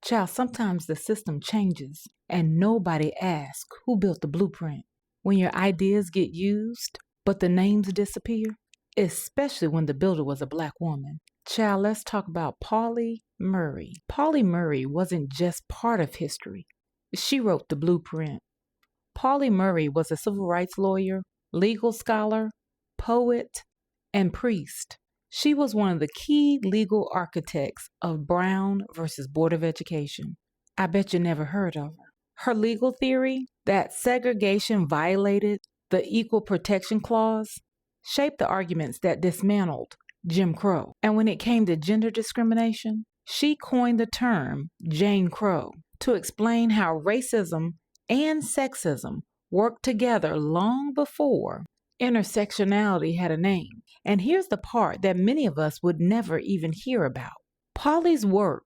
Child, sometimes the system changes and nobody asks who built the blueprint. When your ideas get used, but the names disappear, especially when the builder was a black woman. Child, let's talk about Pauli Murray. Pauli Murray wasn't just part of history. She wrote the blueprint. Pauli Murray was a civil rights lawyer, legal scholar, poet, and priest. She was one of the key legal architects of Brown versus Board of Education. I bet you never heard of her. Her legal theory that segregation violated the Equal Protection Clause shaped the arguments that dismantled Jim Crow. And when it came to gender discrimination, she coined the term Jane Crow to explain how racism and sexism worked together long before intersectionality had a name. And here's the part that many of us would never even hear about. Pauli's work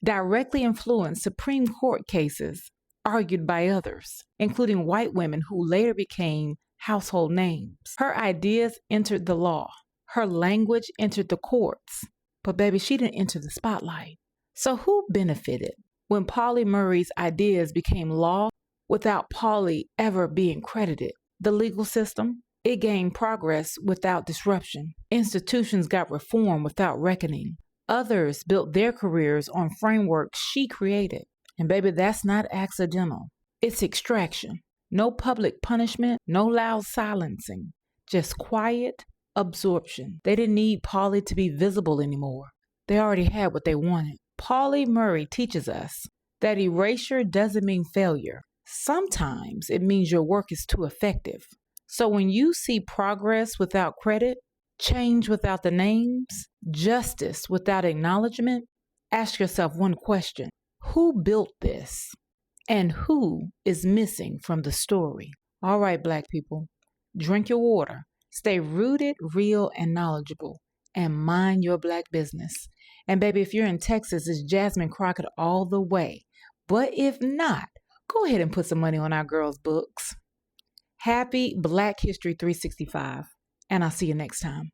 directly influenced Supreme Court cases argued by others, including white women who later became household names. Her ideas entered the law. Her language entered the courts. But baby, she didn't enter the spotlight. So who benefited when Pauli Murray's ideas became law without Pauli ever being credited? The legal system. It gained progress without disruption. Institutions got reformed without reckoning. Others built their careers on frameworks she created. And baby, that's not accidental. It's extraction. No public punishment, no loud silencing, just quiet absorption. They didn't need Pauli to be visible anymore. They already had what they wanted. Pauli Murray teaches us that erasure doesn't mean failure. Sometimes it means your work is too effective. So when you see progress without credit, change without the names, justice without acknowledgement, ask yourself one question. Who built this? And who is missing from the story? All right, Black people, drink your water, stay rooted, real, and knowledgeable, and mind your Black business. And baby, if you're in Texas, it's Jasmine Crockett all the way. But if not, go ahead and put some money on our girls' books. Happy Black History 365, and I'll see you next time.